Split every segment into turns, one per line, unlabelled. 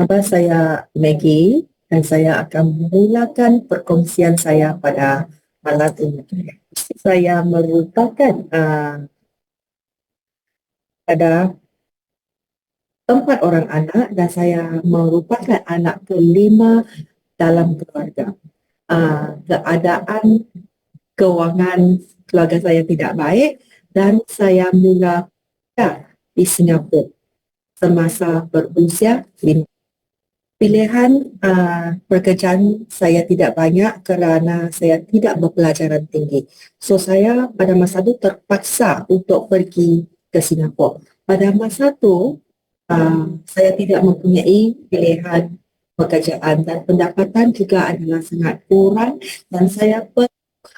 Nama saya Maggie dan saya akan memulakan perkongsian saya pada malam ini. Saya merupakan ada 4 orang anak dan saya merupakan anak kelima dalam keluarga. Keadaan kewangan keluarga saya tidak baik dan saya mula di Singapura semasa berusia 5. Pilihan pekerjaan saya tidak banyak kerana saya tidak berpelajaran tinggi. So, saya pada masa itu terpaksa untuk pergi ke Singapura. Pada masa itu, saya tidak mempunyai pilihan pekerjaan dan pendapatan juga adalah sangat kurang dan saya pun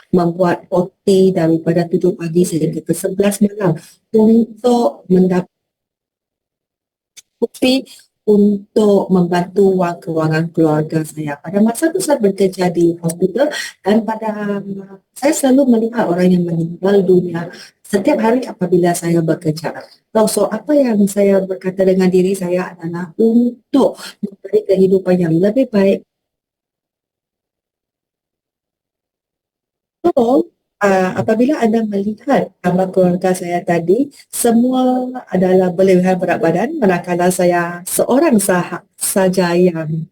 membuat OT daripada 7 pagi sehingga ke 11 malam untuk mendapat bukti untuk membantu wang kewangan keluarga saya. Pada masa itu saya bekerja di hospital dan saya selalu melihat orang yang meninggal dunia setiap hari apabila saya bekerja. So, apa yang saya berkata dengan diri saya adalah untuk memberi kehidupan yang lebih baik. So, apabila anda melihat gambar keluarga saya tadi, semua adalah berlebihan berat badan, manakala saya seorang saja yang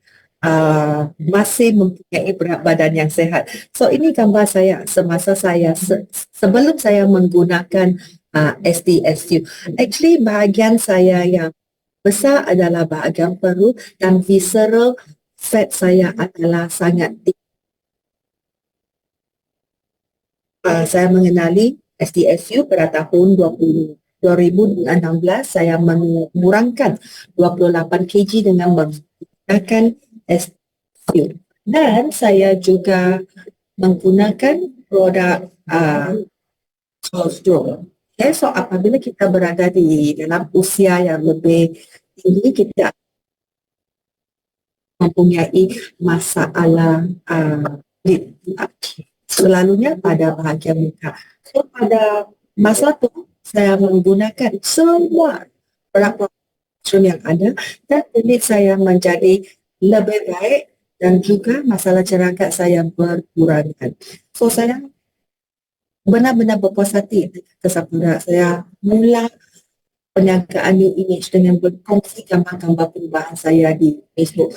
masih mempunyai berat badan yang sehat. So, ini gambar saya semasa sebelum saya menggunakan SDSU. Actually, bahagian saya yang besar adalah bahagian perut dan visceral fat saya adalah sangat tinggi. Saya mengenali SDSU pada tahun 2016. Saya mengurangkan 28 kg dengan menggunakan SDSU. Dan saya juga menggunakan produk cholesterol. Okay, so apabila kita berada di dalam usia yang lebih tinggi, kita mempunyai masalah selalunya pada bahagian muka. So, pada masa itu, saya menggunakan semua produk yang ada dan kulit saya menjadi lebih baik dan juga masalah cerangkat saya berkurangkan. So, saya benar-benar berpuas hati kepada saya mula perniagaan New Image dengan berkongsi gambar-gambar perubahan saya di Facebook.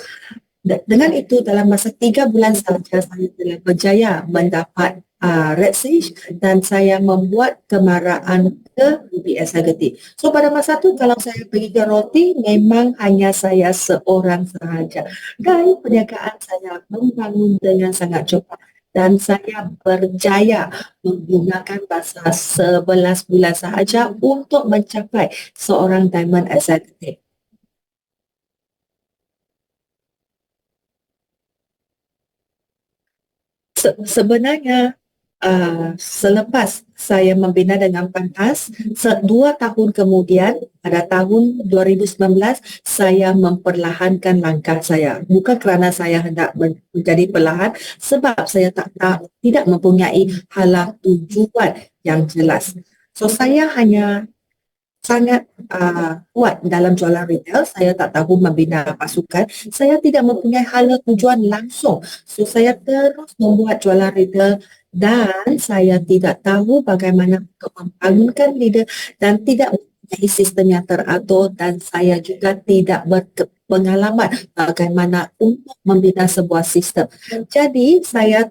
Dengan itu, dalam masa 3 bulan sahaja saya telah berjaya mendapat red sage dan saya membuat kemarahan ke UPS Executive. So, pada masa itu kalau saya pergi ke roti, memang hanya saya seorang sahaja. Dan perniagaan saya membangun dengan sangat cepat. Dan saya berjaya menggunakan masa 11 bulan sahaja untuk mencapai seorang Diamond Executive. Sebenarnya selepas saya membina dengan pantas, 2 tahun kemudian pada tahun 2019 saya memperlahankan langkah saya. Bukan kerana saya hendak menjadi perlahan, sebab saya tidak mempunyai hala tujuan yang jelas. So, saya hanya sangat kuat dalam jualan retail. Saya tak tahu membina pasukan. Saya tidak mempunyai hala tujuan langsung. So, saya terus membuat jualan retail dan saya tidak tahu bagaimana membangunkan leader dan tidak mempunyai sistem yang teratur dan saya juga tidak berpengalaman bagaimana untuk membina sebuah sistem. Jadi, saya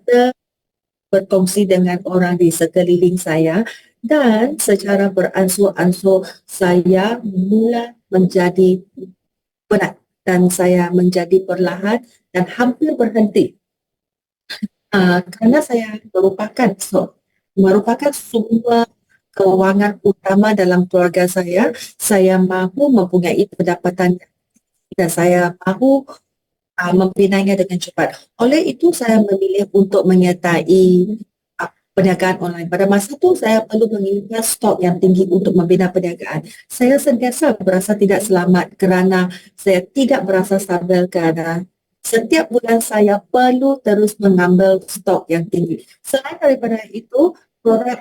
berkongsi dengan orang di sekeliling saya dan secara beransur-ansur saya mula menjadi penat dan saya menjadi perlahan dan hampir berhenti kerana saya merupakan sumber kewangan utama dalam keluarga saya mahu mempunyai pendapatan dan saya mahu membinanya dengan cepat. Oleh itu saya memilih untuk menyertai perniagaan online. Pada masa itu saya perlu menginginkan stok yang tinggi untuk membina perniagaan. Saya sentiasa berasa tidak selamat kerana saya tidak berasa stabil kerana setiap bulan saya perlu terus mengambil stok yang tinggi. Selain daripada itu, produk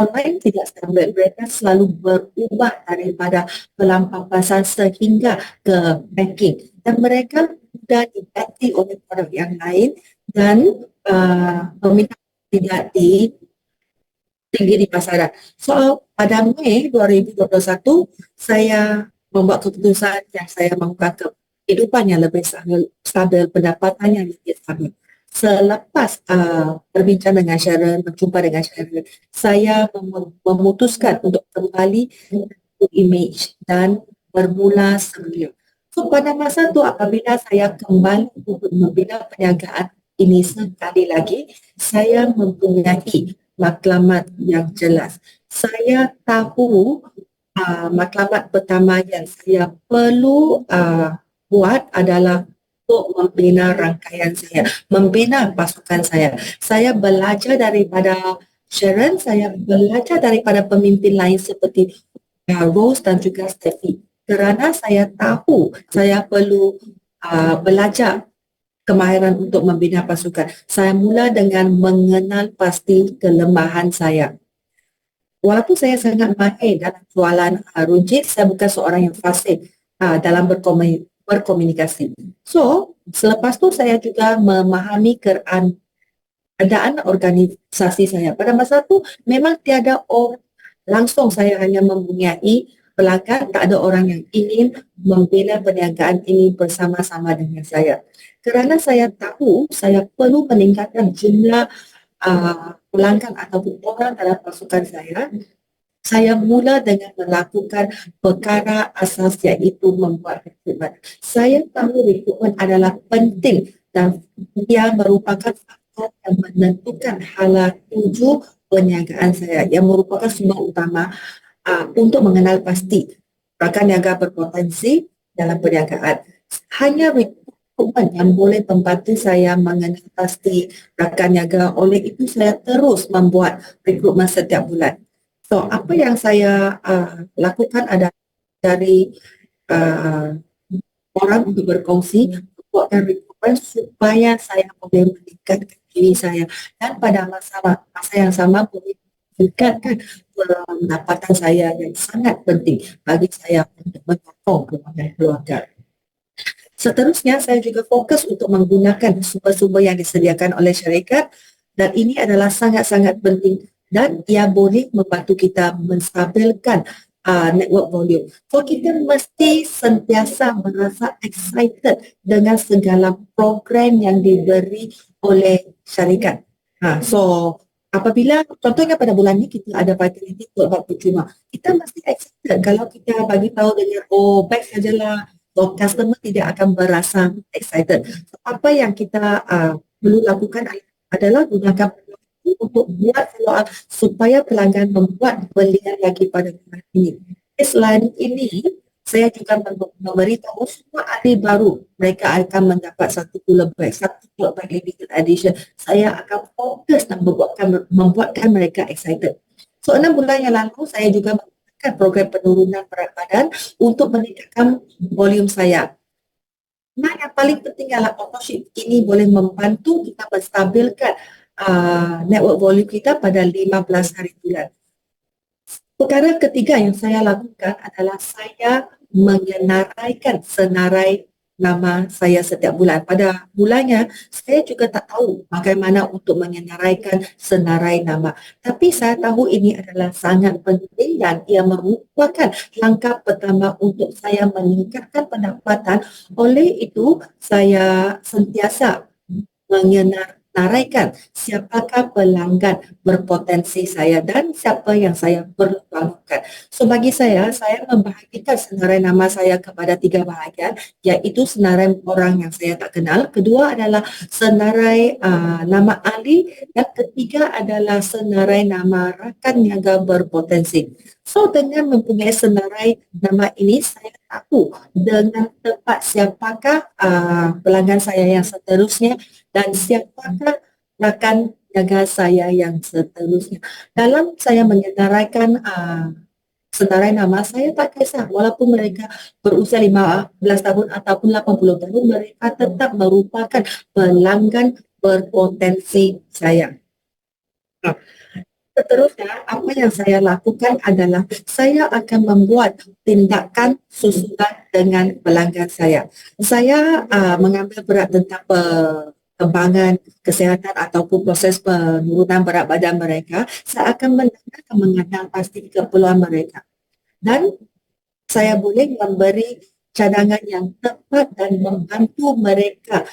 online tidak stabil. Mereka selalu berubah daripada pelampasan sehingga ke banking. Dan mereka sudah diganti oleh produk yang lain dan permintaan tidak tinggi di pasaran. So, pada Mei 2021, saya membuat keputusan yang saya mahukan kehidupan yang lebih stabil, pendapatan yang lebih stabil. Selepas berbincang dengan Sharon, berjumpa dengan Sharon, saya memutuskan untuk kembali ke image dan bermula semula. So, pada masa itu apabila saya kembali untuk membina perniagaan ini sekali lagi, saya mempunyai matlamat yang jelas. Saya tahu matlamat pertama yang saya perlu buat adalah untuk membina rangkaian saya, membina pasukan saya. Saya belajar daripada Sharon, saya belajar daripada pemimpin lain seperti Rose dan juga Steffi. Kerana saya tahu saya perlu belajar kemahiran untuk membina pasukan. Saya mula dengan mengenal pasti kelemahan saya. Walaupun saya sangat mahir dalam jualan runcit, saya bukan seorang yang fasih dalam berkomunikasi. So, selepas tu saya juga memahami keadaan organisasi saya. Pada masa tu memang tiada orang, langsung saya hanya mempunyai pelanggan, tak ada orang yang ingin membina perniagaan ini bersama-sama dengan saya. Kerana saya tahu saya perlu meningkatkan jumlah pelanggan ataupun orang dalam pasukan saya mula dengan melakukan perkara asas iaitu membuat rekrutmen. Saya tahu rekrutmen adalah penting dan ia merupakan faktor yang menentukan hala tuju perniagaan saya, yang merupakan sumber utama untuk mengenal pasti rakan niaga berpotensi dalam perniagaan. Hanya rekrutmen yang boleh membantu saya mengenal pasti rakan niaga. Oleh itu saya terus membuat rekrutmen setiap bulan. So, apa yang saya lakukan adalah dari orang untuk berkongsi, buatkan rekrutmen supaya saya boleh meningkatkan diri saya dan pada masa yang sama boleh meningkatkan pendapatan saya yang sangat penting bagi saya untuk menyokong keluarga. Seterusnya, saya juga fokus untuk menggunakan sumber-sumber yang disediakan oleh syarikat dan ini adalah sangat-sangat penting dan ia boleh membantu kita menstabilkan network volume. So, kita mesti sentiasa merasa excited dengan segala program yang diberi oleh syarikat. So, apabila contohnya pada bulan ini kita ada vitality buat percuma, kita mesti excited. Kalau kita bagi tahu dengan baik sajalah, so customer tidak akan berasa excited. So, apa yang kita perlu lakukan adalah gunakan untuk buat follow up supaya pelanggan membuat belian lagi pada bulan ini. Selain ini, saya juga memberitahu semua ahli baru mereka akan mendapat satu cooler bag limited edition. Saya akan fokus dan membuatkan mereka excited. So 6 bulan yang lalu saya juga menggunakan program penurunan berat badan untuk meningkatkan volume saya. Nah, yang paling penting adalah authorship ini boleh membantu kita menstabilkan network volume kita pada 15 hari bulan. Perkara ketiga yang saya lakukan adalah saya menyenaraikan senarai nama saya setiap bulan. Pada bulannya, saya juga tak tahu bagaimana untuk menyenaraikan senarai nama. Tapi saya tahu ini adalah sangat penting dan ia merupakan langkah pertama untuk saya meningkatkan pendapatan. Oleh itu, saya sentiasa menyenaraikan siapakah pelanggan berpotensi saya dan siapa yang saya perlu lakukan. So bagi saya membahagikan senarai nama saya kepada 3 bahagian, iaitu senarai orang yang saya tak kenal, kedua adalah senarai nama ahli dan ketiga adalah senarai nama rakan niaga berpotensi. So dengan mempunyai senarai nama ini, saya tahu dengan tepat siapakah pelanggan saya yang seterusnya dan siapakah rakan niaga saya yang seterusnya. Dalam saya menyenaraikan senarai nama, saya tak kisah walaupun mereka berusia 15 tahun ataupun 80 tahun, mereka tetap merupakan pelanggan berpotensi saya. Seterusnya, apa yang saya lakukan adalah saya akan membuat tindakan susulan dengan pelanggan saya. Saya mengambil berat tentang perkembangan kesihatan ataupun proses penurunan berat badan mereka. Saya akan mengenal pasti keperluan mereka. Dan saya boleh memberi cadangan yang tepat dan membantu mereka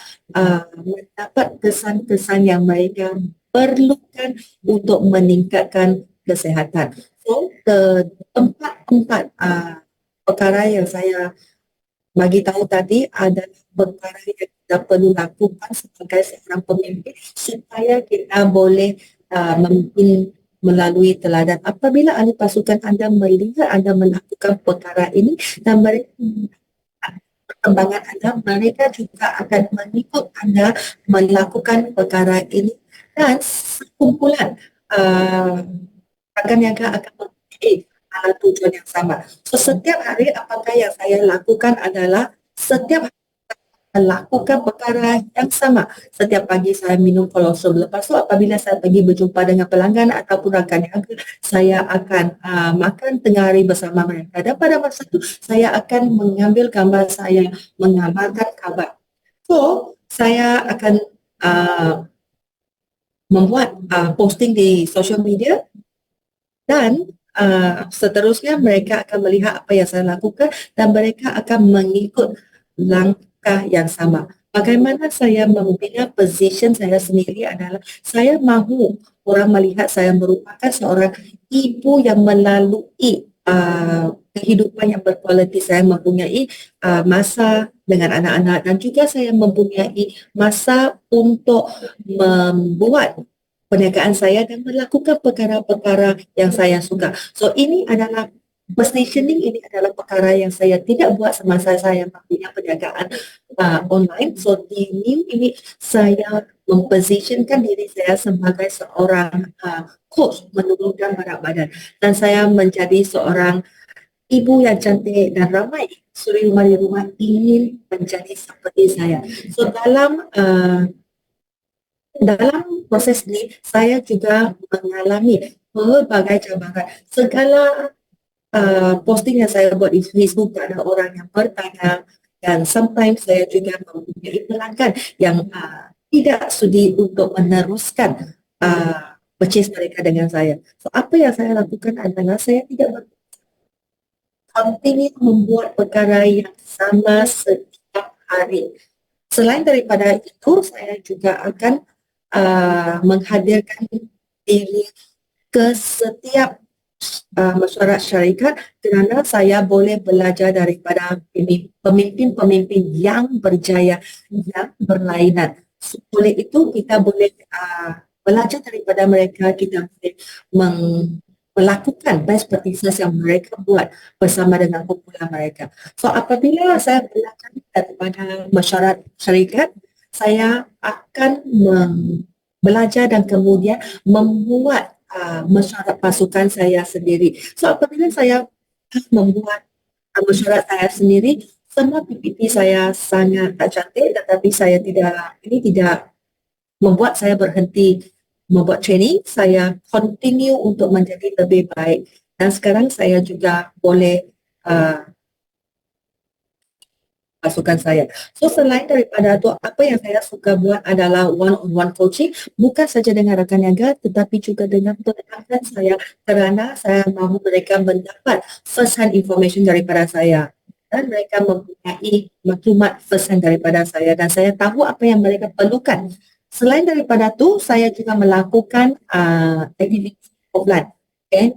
mendapat kesan-kesan yang mereka perlukan untuk meningkatkan kesihatan. So, empat perkara yang saya bagi tahu tadi adalah perkara yang kita perlu lakukan sebagai seorang pemimpin supaya kita boleh memimpin melalui teladan. Apabila ahli pasukan anda melihat anda melakukan perkara ini dan mereka perkembangan anda, mereka juga akan mengikut anda melakukan perkara ini dan sekumpulan rakan niaga akan memiliki tujuan yang sama. So, setiap hari apakah yang saya lakukan adalah setiap hari melakukan perkara yang sama. Setiap pagi saya minum kolostrum. Lepas tu apabila saya pergi berjumpa dengan pelanggan ataupun rakan niaga, saya akan makan tengah hari bersama mereka. Dan pada masa itu saya akan mengambil gambar saya, mengamalkan kabar. So, saya akan membuat posting di social media dan seterusnya mereka akan melihat apa yang saya lakukan dan mereka akan mengikut langkah yang sama. Bagaimana saya membina position saya sendiri adalah saya mahu orang melihat saya merupakan seorang ibu yang melalui kehidupan yang berkualiti. Saya mempunyai masa dengan anak-anak dan juga saya mempunyai masa untuk membuat perniagaan saya dan melakukan perkara-perkara yang saya suka. So ini adalah positioning, ini adalah perkara yang saya tidak buat semasa saya punya perniagaan online. So di new ini saya mempositionkan diri saya sebagai seorang coach menurunkan berat badan dan saya menjadi seorang ibu yang cantik dan ramai suri rumah di rumah ingin menjadi seperti saya. So dalam proses ini, saya juga mengalami pelbagai cabaran. Segala posting yang saya buat di Facebook, tak ada orang yang bertanya dan sometimes saya juga mempunyai pelanggan yang tidak sudi untuk meneruskan purchase mereka dengan saya. So, apa yang saya lakukan adalah saya tidak continue membuat perkara yang sama setiap hari. Selain daripada itu, saya juga akan menghadirkan diri ke setiap mesyuarat syarikat kerana saya boleh belajar daripada pemimpin-pemimpin yang berjaya, yang berlainan. Oleh itu, kita boleh belajar daripada mereka, kita boleh melakukan best practices yang mereka buat bersama dengan kumpulan mereka. So, apabila saya belajar daripada mesyuarat syarikat, saya akan belajar dan kemudian membuat mesyuarat pasukan saya sendiri. So apabila saya membuat mesyuarat saya sendiri, semua PPT saya sangat cantik tetapi saya tidak membuat saya berhenti membuat training, saya continue untuk menjadi lebih baik dan sekarang saya juga boleh pasukan saya. So selain daripada itu, apa yang saya suka buat adalah one-on-one coaching, bukan saja dengan rakan niaga tetapi juga dengan pelanggan saya kerana saya mahu mereka mendapat first hand information daripada saya dan mereka mempunyai maklumat first hand daripada saya dan saya tahu apa yang mereka perlukan. Selain daripada itu, saya juga melakukan aktiviti offline. Okay?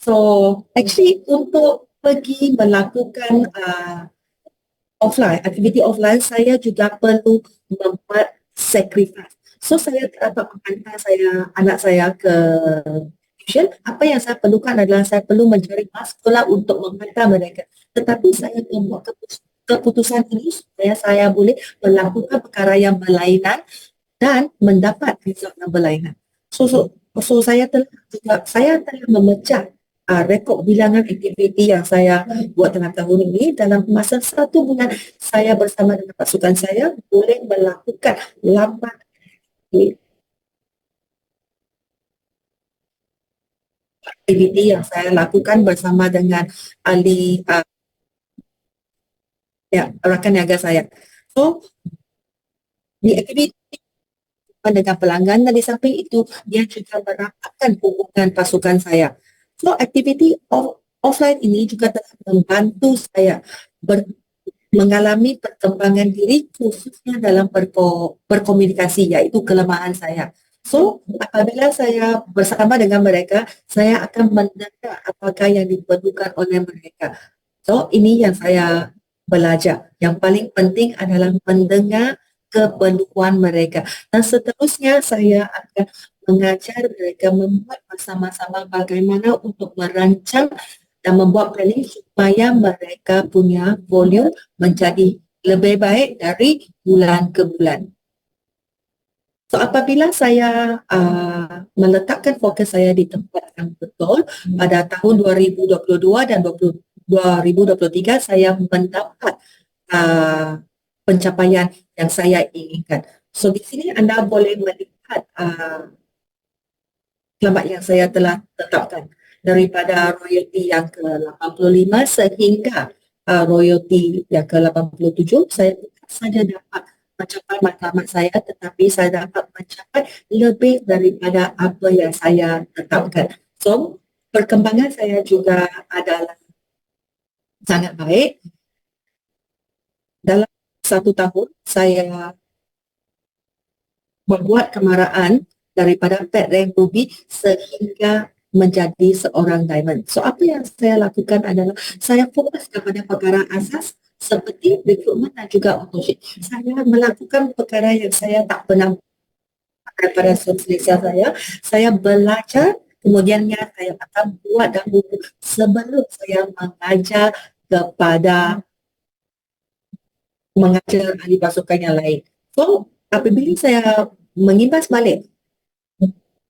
So actually untuk pergi melakukan aktiviti offline, saya juga perlu membuat sacrifice. So saya dapat menghantar anak saya ke tuition. Apa yang saya perlukan adalah saya perlu mencari bas sekolah untuk menghantar mereka. Tetapi saya membuat keputusan ini supaya saya boleh melakukan perkara yang berlainan dan mendapat result yang berlainan. So saya telah memecah rekod bilangan aktiviti yang saya buat dalam tahun ini. Dalam masa 1 bulan saya bersama dengan pasukan saya boleh melakukan 8 aktiviti yang saya lakukan bersama dengan ahli ya, rakan niaga saya. So, di aktiviti dengan pelanggan dan di samping itu dia juga merapatkan hubungan pasukan saya. So, aktiviti offline ini juga telah membantu saya mengalami perkembangan diri khususnya dalam berkomunikasi, iaitu kelemahan saya. So, apabila saya bersama dengan mereka, saya akan mendengar apakah yang diperlukan oleh mereka. So, ini yang saya belajar. Yang paling penting adalah mendengar keperluan mereka. Dan seterusnya saya akan mengajar mereka membuat bersama-sama bagaimana untuk merancang dan membuat planning supaya mereka punya volume menjadi lebih baik dari bulan ke bulan. So, apabila saya meletakkan fokus saya di tempat yang betul, pada tahun 2022 dan 2023 saya mendapat pencapaian yang saya inginkan. So, di sini anda boleh melihat selamat yang saya telah tetapkan daripada royalty yang ke-85 sehingga royalty yang ke-87. Saya bukan saja dapat mencapai matlamat saya, tetapi saya dapat mencapai lebih daripada apa yang saya tetapkan. So, perkembangan saya juga adalah sangat baik. Dalam 1 tahun saya membuat kemarahan daripada pet rank ruby sehingga menjadi seorang diamond. So, apa yang saya lakukan adalah saya fokus kepada perkara asas seperti recruitment dan juga authorship. Saya melakukan perkara yang saya tak pernah daripada sosialisasi saya. Saya belajar, kemudiannya saya akan buat dahulu sebelum saya mengajar ahli pasukan yang lain. So, apabila saya mengimbas balik,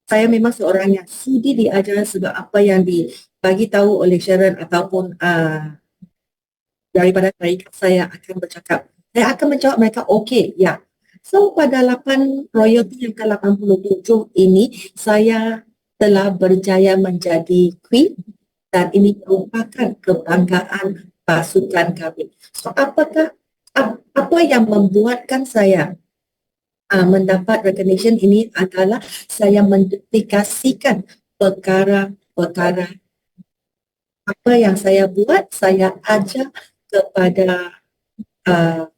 saya memang seorang yang sudi diajar sebab apa yang dibagi tahu oleh Sharon ataupun daripada syarikat saya akan bercakap. Saya akan menjawab mereka, okey, ya. So, pada 8 royalty yang ke-87 ini, saya telah berjaya menjadi queen dan ini merupakan kebanggaan pasukan kami. So, apa yang membuatkan saya mendapat recognition ini adalah saya mendedikasikan perkara-perkara apa yang saya buat, saya ajar kepada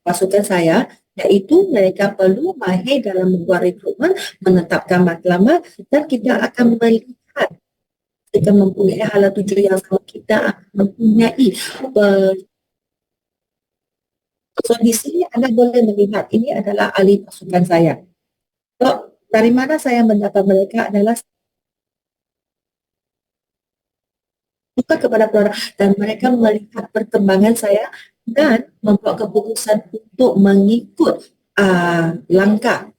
pasukan saya, iaitu mereka perlu mahir dalam membuat rekrutmen, menetapkan matlamat dan kita akan melihat kita mempunyai hala tuju yang sama, kita akan mempunyai so di sini anda boleh melihat ini adalah ahli pasukan saya. So, dari mana saya mendapat mereka adalah bukan kepada produk dan mereka melihat perkembangan saya dan membuat keputusan untuk mengikut langkah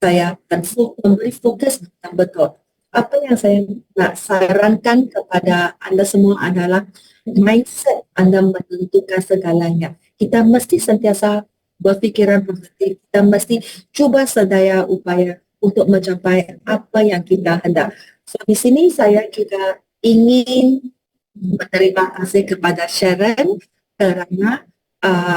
saya dan memberi fokus yang betul. Apa yang saya nak sarankan kepada anda semua adalah mindset anda menentukan segalanya. Kita mesti sentiasa berfikiran positif, kita mesti cuba sedaya upaya untuk mencapai apa yang kita hendak. So, di sini saya juga ingin berterima kasih kepada Sharon kerana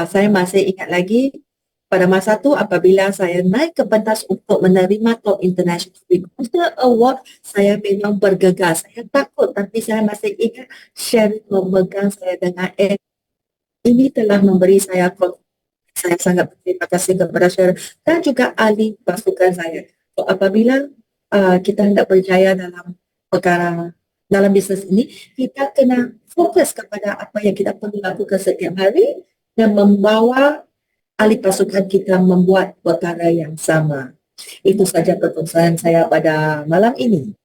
saya masih ingat lagi pada masa tu apabila saya naik ke pentas untuk menerima Top International Recruiter Award, saya memang bergegas. Saya takut tapi saya masih ingat Sharon memegang saya dengan ini telah memberi saya confidence. Saya sangat berterima kasih kepada Sharon dan juga ahli pasukan saya. So, apabila kita hendak berjaya dalam perkara dalam bisnes ini, kita kena fokus kepada apa yang kita perlu lakukan setiap hari dan membawa ahli pasukan kita membuat perkara yang sama. Itu saja perkongsian saya pada malam ini.